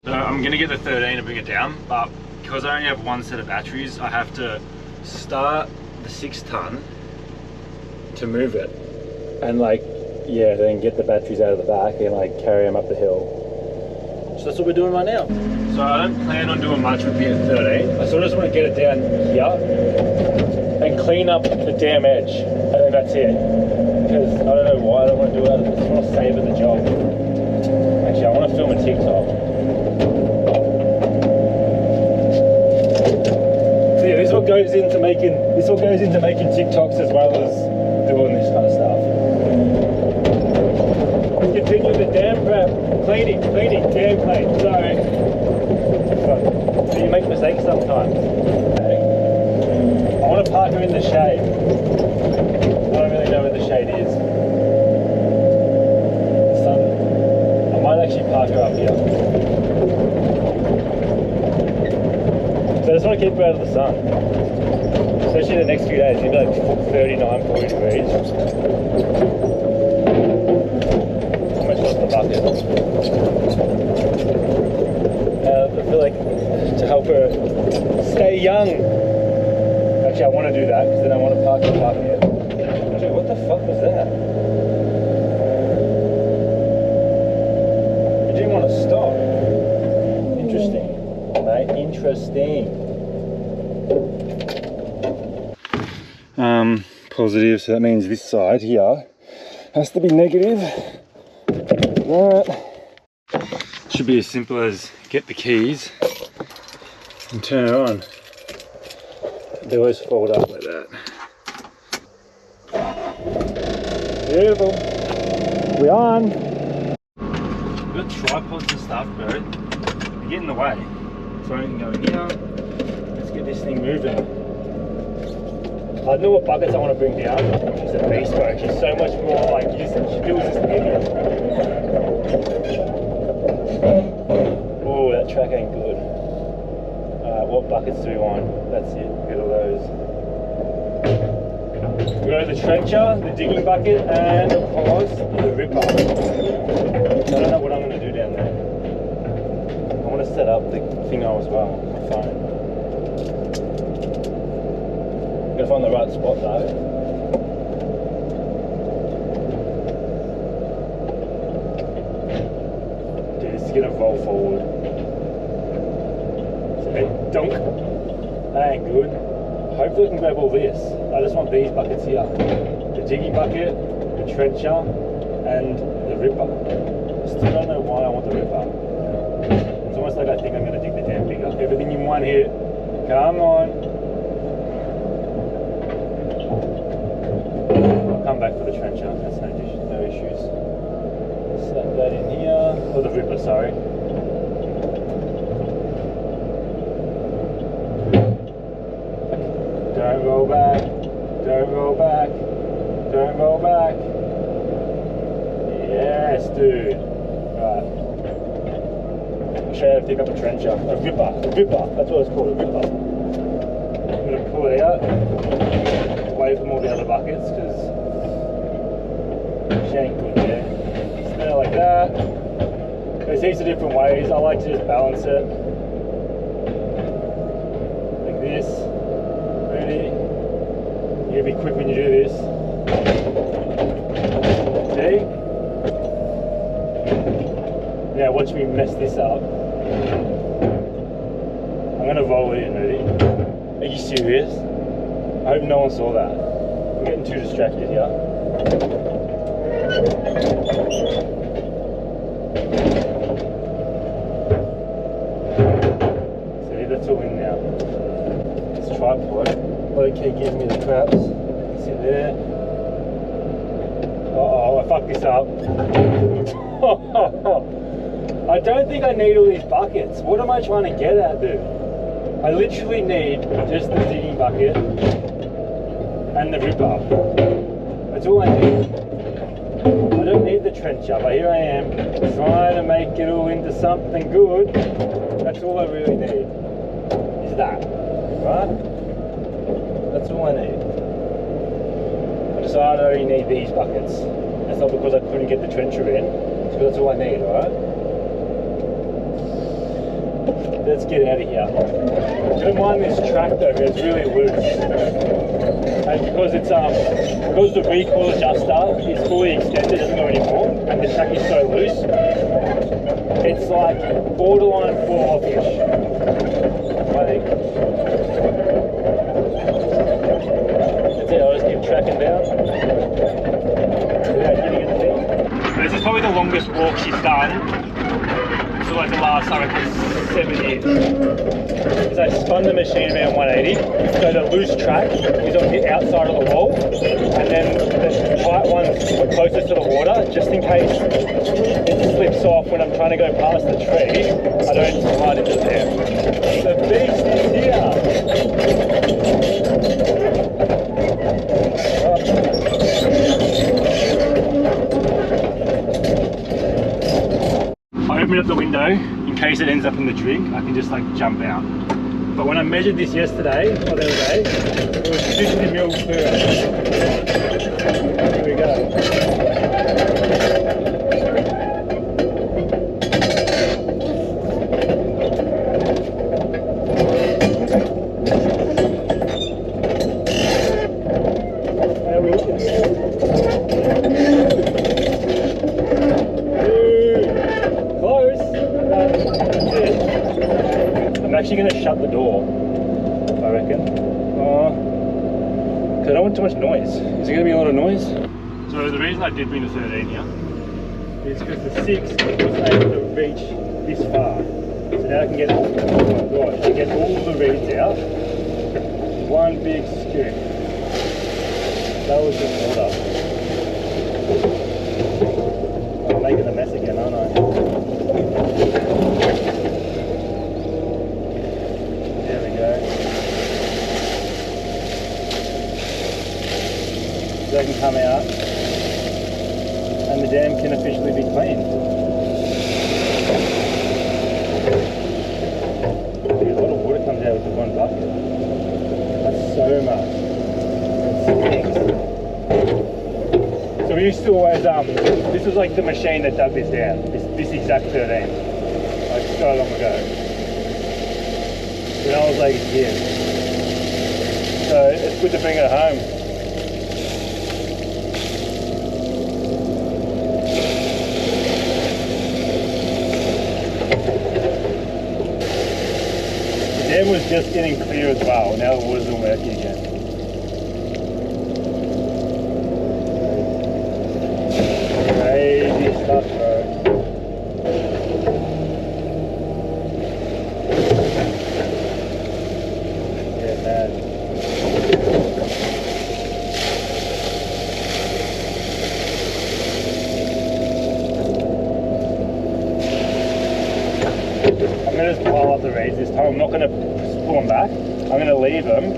So I'm gonna get the 13 to bring it down, but because I only have one set of batteries, I have to start the 6 ton to move it, and like, yeah, then get the batteries out of the back and like carry them up the hill. So that's what we're doing right now. So I don't plan on doing much with the 13. I sort of just want to get it down here and clean up the damn edge. I think that's it. Because I don't know why I don't want to do it. I just want to savor the job. Actually, I want to film a TikTok. So yeah, this is what goes into making TikToks as well as doing this kind of stuff. Continue the dam prep. Cleaning, dam clean. Sorry. So you make mistakes sometimes. Okay. I want to park her in the shade. I don't really know where the shade is. The sun. I might actually park her up here. So I just want to keep her out of the sun. Especially the next few days. It'll be like 39, 40 degrees. Almost lost the bucket. I feel like to help her stay young. Actually, I want to do that because then I want to park the car here. Dude, what the fuck was that? You didn't want to stop. Interesting, mate. Interesting. Positive. So that means this side here has to be negative. That should be as simple as get the keys and turn it on. They always fold up like that. Beautiful. We're on. We've got tripods and stuff, bro. They get in the way. Phone can go in here. Let's get this thing moving. I don't know what buckets I want to bring down. She's a beast, bro. She's so much more like, she feels this heavier. Oh, that track ain't good. What buckets do we want? That's it, get all those. We go to the trencher, the digging bucket, and of course, the ripper. I don't know what I'm going to do down there. I want to set up the thingo as well on my phone. Gotta find the right spot though. Dude, this is gonna roll forward. Dunk. That ain't good. Hopefully I can grab all this. I just want these buckets here. The digging bucket, the trencher, and the ripper. I still don't know why I want the ripper. It's almost like I think I'm going to dig the dam bigger. Everything in one hit. Come on. I'll come back for the trencher. That's no issues. Slap that in here. Or the ripper, sorry. Don't roll back, don't roll back, don't roll back. Yes, dude. Right. I'll show you how to pick up a trencher. A ripper, that's what it's called, a ripper. I'm going to pull it out, away from all the other buckets, because she ain't good there. Snare like that. There's heaps of different ways. I like to just balance it. Like this. Ready? You gotta be quick when you do this. See? Now watch me mess this up. I'm gonna roll it in, ready? Are you serious? I hope no one saw that. I'm getting too distracted here. See, that's all in now. This tripod. Okay, give me the craps. Sit there. Uh-oh, I fucked this up. I don't think I need all these buckets. What am I trying to get at, dude? I literally need just the digging bucket and the ripper. That's all I need. I don't need the trencher, but here I am trying to make it all into something good. That's all I really need. Is that, right? That's all I need. I decided I only need these buckets. That's not because I couldn't get the trencher in. It's because that's all I need, alright? let's get out of here. Don't mind this track though, it's really loose. And because because the recoil adjuster is fully extended, it doesn't go anymore, and the track is so loose, it's like borderline fall off-ish, I think. That's it, I'll just keep tracking down without getting in the thing. This is probably the longest walk she's done. So like the last time, it was 7 years. Because I spun the machine around 180, so the loose track is on the outside of the wall, and then the tight one's closest to the water, just in case it slips off when I'm trying to go past the tree, I don't slide into there. The beast is here! I open up the window in case it ends up in the drink. I can just like jump out. But when I measured this yesterday, or the other day, it was 50 mil clearer. Here we go. There we go. I'm actually going to shut the door, I reckon. Because I don't want too much noise. Is there going to be a lot of noise? So the reason I did bring the 13 here is because the 6 wasn't able to reach this far. So now I can get, oh my gosh, I can get all the reeds out. One big scoop. That was just water. I'm making a mess again, aren't I? They can come out and the dam can officially be cleaned. A lot of water comes out with the one bucket. That's so much. So we used to always, this was like the machine that dug this down, this exact 13, like so long ago. When I was like a kid. So it's good to bring it home. The dam was just getting clear as well. Now the water's all murky again. Crazy stuff, bro. Yeah, man. I'm going to just pile up the reeds this time. I'm not going to pull them back. I'm going to leave them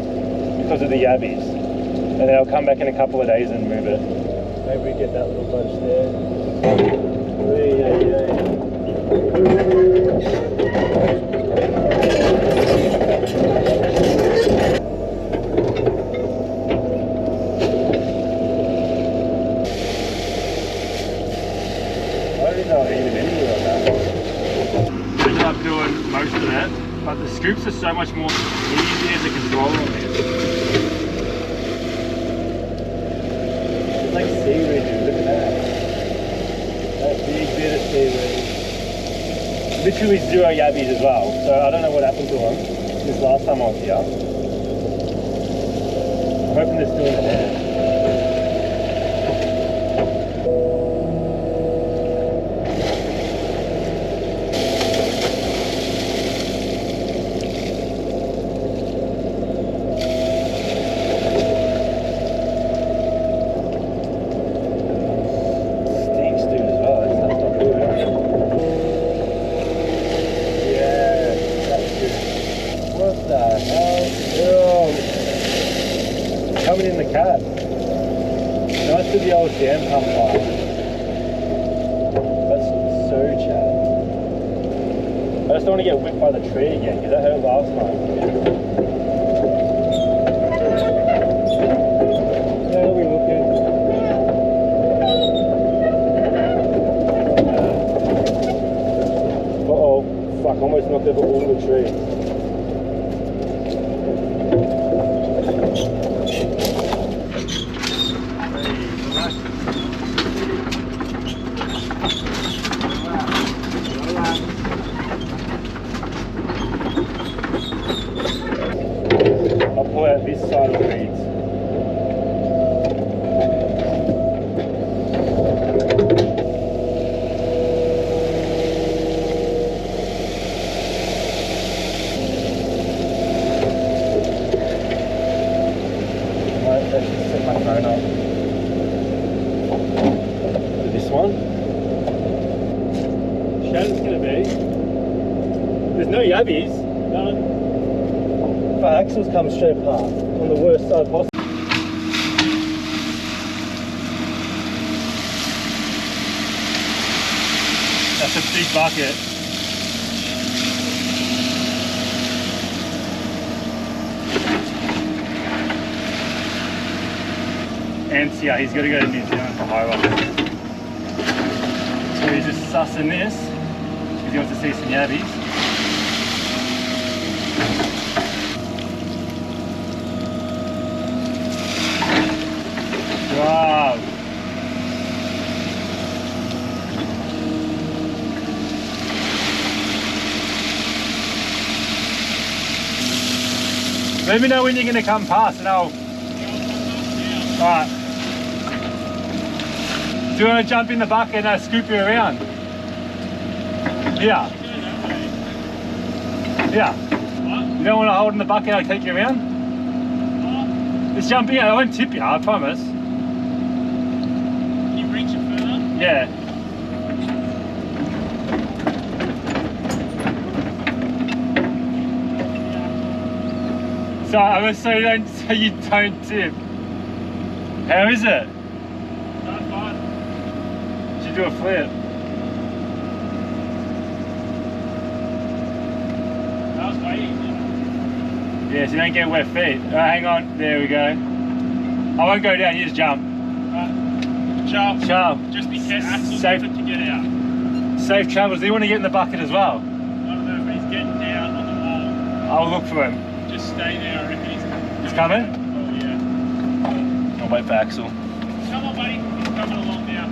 because of the yabbies. And then I'll come back in a couple of days and move it. Maybe we get that little bunch there. I don't know even anywhere on that. Ended up doing most of it, but the scoops are so much more easier to control on this. It's like seaweed, dude. Look at that. That big bit of seaweed. Literally 0 yabbies as well, so I don't know what happened to them since last time I was here. I'm hoping they're still in the dam. Coming in the cab. Nice to the old jam pump pipe. That's so Chad. I just don't want to get whipped by the tree again because that hurt last time. Yeah, we looking. Uh oh, fuck, almost knocked over all the trees. I'll pull out this side of the reeds. Let's just set my phone up to this one. Shannon's gonna be. There's no yabbies. None. But Axel's come straight past on the worst side possible. That's a big bucket. And yeah, he's got to go to New Zealand for high rock. So he's just sussing this because he wants to see some yabbies. Wow. Let me know when you're going to come past and I'll... Alright. Do you want to jump in the bucket and I'll scoop you around? Yeah. Yeah. What? You don't want to hold in the bucket, I'll take you around? What? Just jump in, I won't tip you, I promise. Can you reach it further? Yeah. So you don't tip. How is it? Not fun. Did you do a flip? That was way easier. Yeah, so you don't get wet feet. Hang on, there we go. I won't go down, you just jump. Sharp. Sharp. Just be careful. Axel's Safe. effort to get out. Safe travels. Do you want to get in the bucket as well? I don't know, but he's getting down on the wall. I'll look for him. Just stay there, I reckon He's coming? Oh yeah. I'll wait for Axel. Come on, buddy. He's coming along now.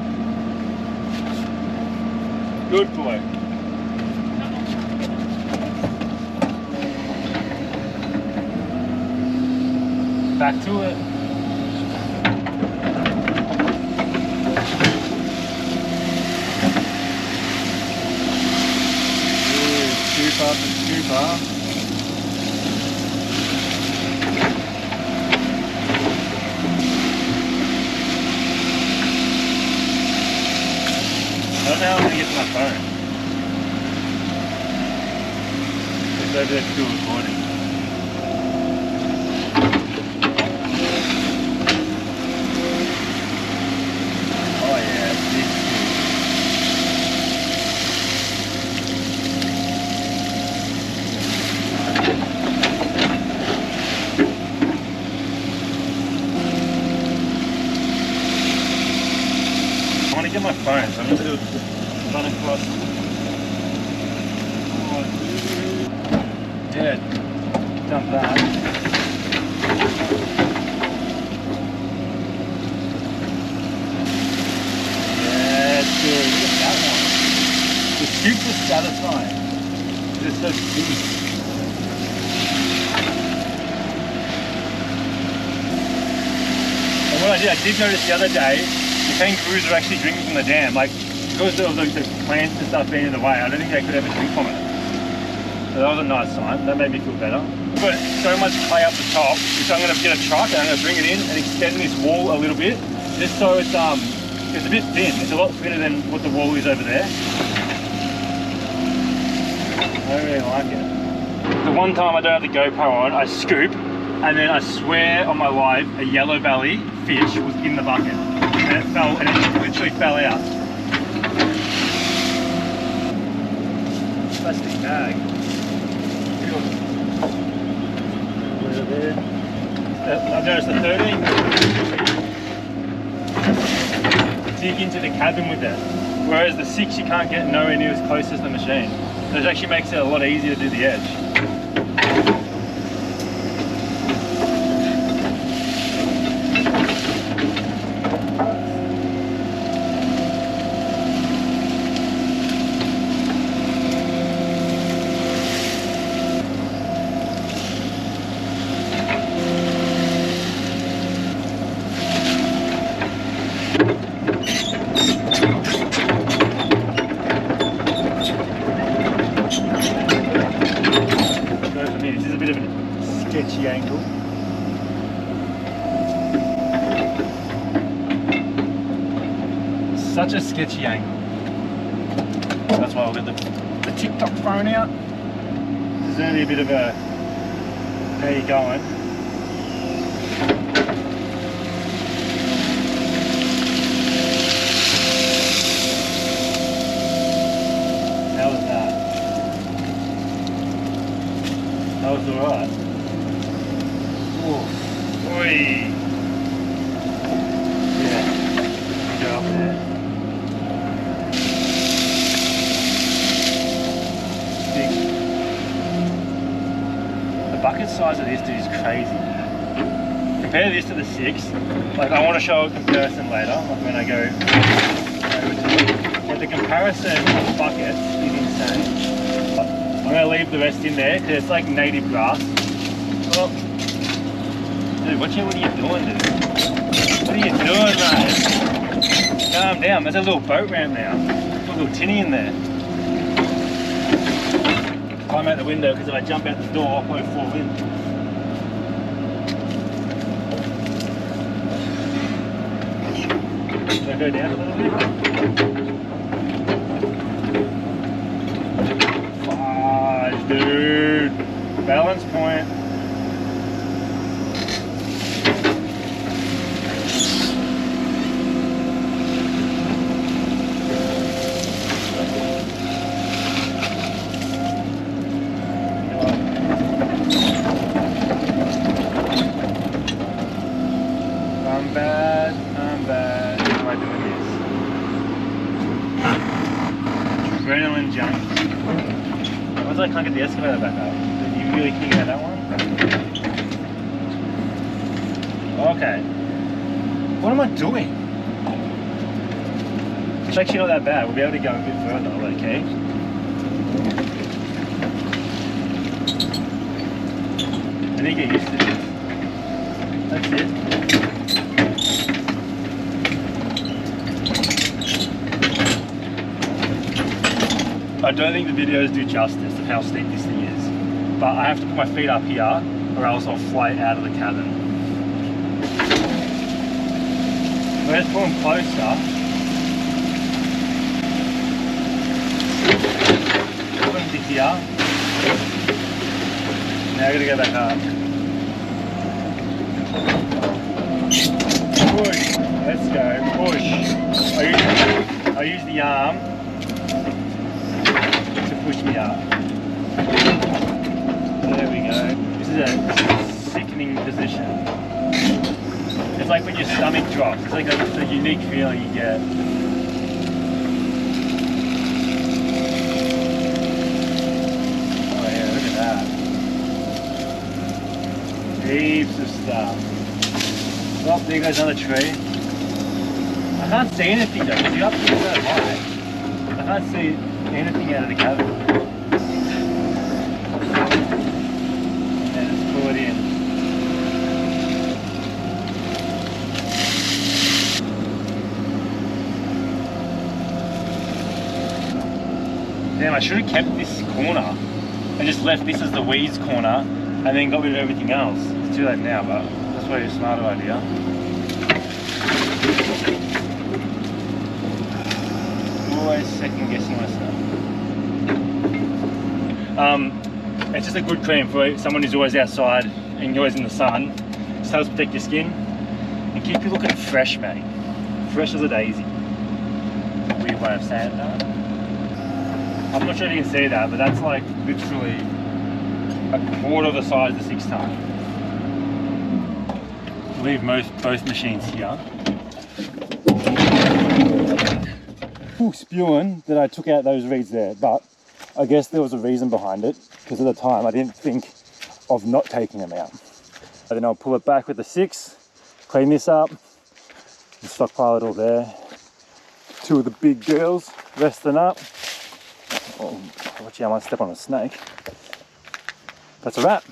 Good boy. Come on. Back to it. Scoop up and scoop up. I don't know how I'm going to get to my phone. It's over there still recording. Oh yeah, it's big too. I want to get my phone, so I'm going to do it. Run across. Yeah, dump that. Yeah, it's good. Look at that one. The scoop was satisfying. It's so big. And what I did notice the other day, the kangaroos are actually drinking from the dam. Like, because of the plants and stuff being in the way, I don't think they could ever drink from it. So that was a nice sign. That made me feel better. But so much clay up the top, which I'm going to get a truck and I'm going to bring it in and extend this wall a little bit, just so it's a bit thin. It's a lot thinner than what the wall is over there. I really like it. The one time I don't have the GoPro on, I scoop, and then I swear on my life, a yellow belly fish was in the bucket. And it literally fell out. Plastic bag. Put it there. I've noticed the 13 dig into the cabin with that. Whereas the 6 you can't get nowhere near as close as the machine. It actually makes it a lot easier to do the edge. This is a bit of a sketchy angle. Such a sketchy angle. That's why I'll get the TikTok phone out. This is only a bit of a, how you going? How was that? That was alright. Oi! Yeah, go up there. Big. The bucket size of this dude is crazy. Compare this to the 6. Like, I want to show a comparison later, like when I go over to it. But the comparison of buckets is insane. I'm going to leave the rest in there because it's like native grass. Oh. Dude, what are you doing, dude? What are you doing, mate? Calm down. There's a little boat ramp now. Put a little tinny in there. Climb out the window because if I jump out the door, I'll probably fall in. Should I go down a little bit? Dude, balance point. I'm bad. How am I doing this? Adrenaline junk. Why I can't get the excavator back up? Did you really think about that one? Okay. What am I doing? It's actually not that bad. We'll be able to go a bit further, okay? I need to get used to this. That's it. I don't think the videos do justice of how steep this thing is, but I have to put my feet up here or else I'll fly out of the cabin. Let's pull them closer. Put them to here. Now I gotta go back up. Push. Let's go. Push. I use the arm to push me up. There we go. This is a sickening position. It's like when your stomach drops. It's like a unique feeling you get. Oh yeah, look at that. Heaps of stuff. Oh, there goes another tree. I can't see anything though, because you're up here so high. I can't see anything out of the cabin. And just pull it in. Damn, I should have kept this corner and just left this as the weeds corner and then got rid of everything else. It's too late now, but that's probably a smarter idea. Always second guessing myself. It's just a good cream for someone who's always outside and always in the sun. Just helps protect your skin and keep you looking fresh, mate. Fresh as a daisy. Weird way of saying that. I'm not sure if you can see that, but that's like literally a quarter of the size of the 6 ton. Leave both machines here. Full spewing that I took out those reeds there, but I guess there was a reason behind it, because at the time I didn't think of not taking them out. And then I'll pull it back with the 6, clean this up, and stockpile it all there. 2 of the big girls resting up. Oh, watch out, I might step on a snake. That's a wrap.